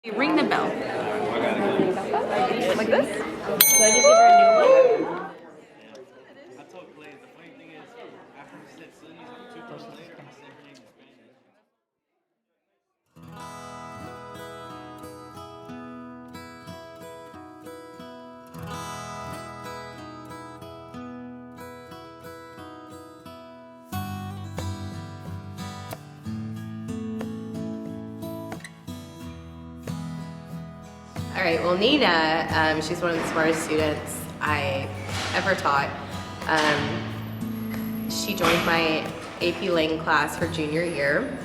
Ring the bell. Like this? So I just give her a new one? I told Blaze, the funny thing is, after he said Sunny's like 2 months later, I said her name in Spanish. All right, well, Nina, she's one of the smartest students I ever taught. She joined my AP Lang class her junior year,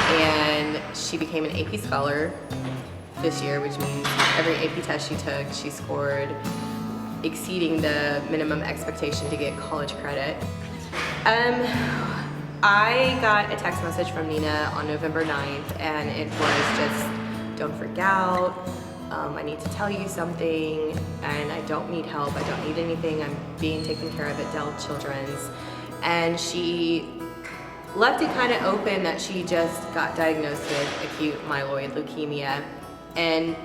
and she became an AP Scholar this year, which means every AP test she took, she scored exceeding the minimum expectation to get college credit. I got a text message from Nina on November 9th, and it was just, don't freak out. I need to tell you something, and I don't need help, I don't need anything, I'm being taken care of at Dell Children's. And she left it kind of open that she just got diagnosed with acute myeloid leukemia, and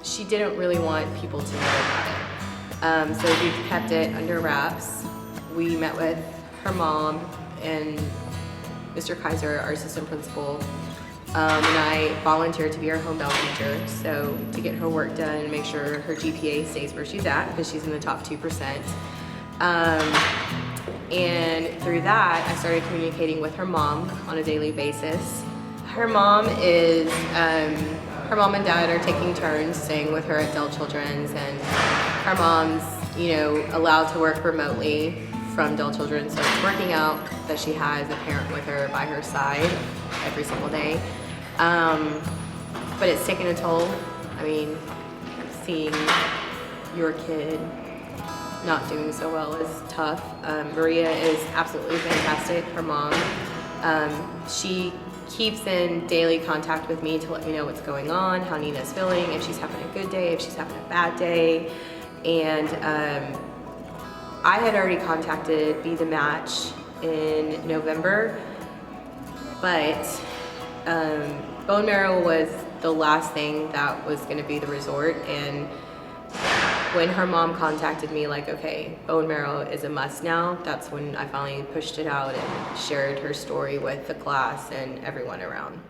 she didn't really want people to know about it. So we kept it under wraps. We met with her mom and Mr. Kaiser, our assistant principal, and I volunteered to be her home bell teacher, so to get her work done and make sure her GPA stays where she's at, because she's in the top 2%. And through that, I started communicating with her mom on a daily basis. Her mom and dad are taking turns staying with her at Dell Children's, and her mom's, allowed to work remotely from Dell Children's, so it's working out that she has a parent with her by her side every single day. But it's taken a toll. I mean, seeing your kid not doing so well is tough. Maria is absolutely fantastic, her mom. She keeps in daily contact with me to let me know what's going on, how Nina's feeling, if she's having a good day, if she's having a bad day. And I had already contacted Be The Match in November, but bone marrow was the last thing that was going to be the resort. And when her mom contacted me like, okay, bone marrow is a must now, that's when I finally pushed it out and shared her story with the class and everyone around.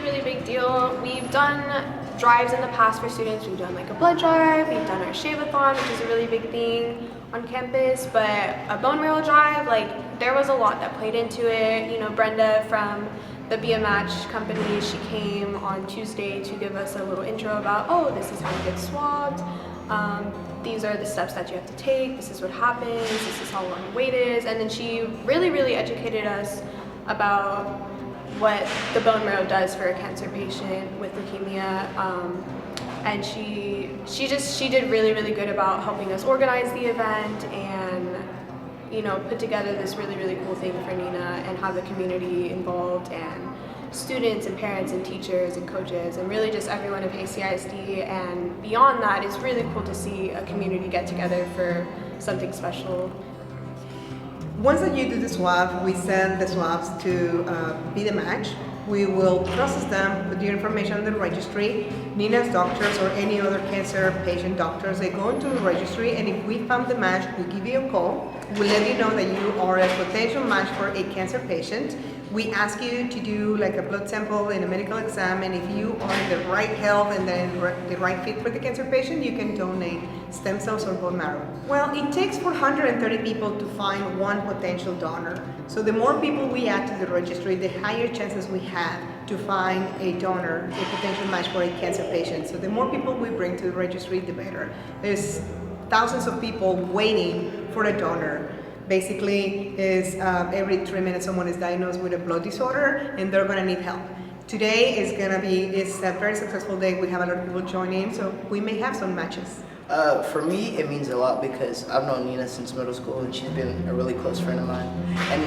Really big deal. We've done drives in the past for students. We've done like a blood drive, we've done our shave-a-thon, which is a really big thing on campus, but a bone marrow drive, there was a lot that played into it. Brenda from the Be A Match company, she came on Tuesday to give us a little intro about, oh, this is how you get swabbed, these are the steps that you have to take, this is what happens, this is how long the wait is, and then she really educated us about what the bone marrow does for a cancer patient with leukemia, and she did really good about helping us organize the event and put together this really cool thing for Nina and have the community involved, and students and parents and teachers and coaches and really just everyone of ACISD. And beyond that, it's really cool to see a community get together for something special. Once that you do the swab, we send the swabs to Be The Match. We will process them, put your information on the registry. Nina's doctors or any other cancer patient doctors, they go into the registry, and if we found the match, we give you a call. We'll let you know that you are a potential match for a cancer patient. We ask you to do like a blood sample and a medical exam, and if you are in the right health and then the right fit for the cancer patient, you can donate stem cells or bone marrow. Well, it takes 430 people to find one potential donor. So the more people we add to the registry, the higher chances we have to find a donor, a potential match for a cancer patient. So the more people we bring to the registry, the better. There's thousands of people waiting for a donor. Basically, every 3 minutes someone is diagnosed with a blood disorder and they're going to need help. Today is a very successful day. We have a lot of people joining, so we may have some matches. For me, it means a lot because I've known Nina since middle school, and she's been a really close friend of mine. And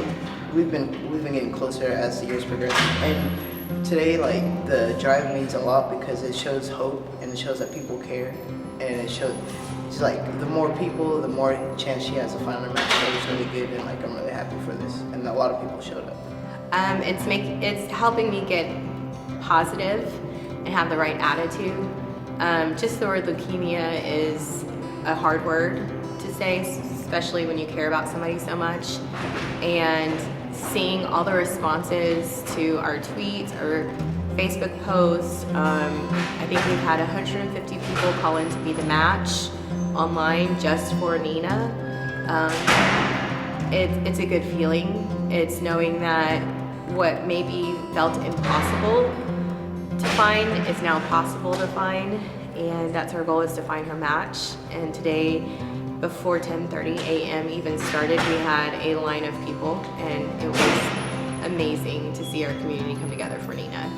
we've been getting closer as the years progress. And Today, like, the drive means a lot because it shows hope and it shows that people care, and it shows, it's like, the more people, the more chance she has to find her match. So it's really good, and like, I'm really happy for this, and a lot of people showed up. It's helping me get positive and have the right attitude. Just the word leukemia is a hard word to say, especially when you care about somebody so much. And seeing all the responses to our tweets or Facebook posts, I think we've had 150 people call in to be the match online just for Nina. It's a good feeling. It's knowing that what maybe felt impossible to find is now possible to find, and that's our goal, is to find her match. And today, before 10:30 a.m. even started, we had a line of people, and it was amazing to see our community come together for Nina.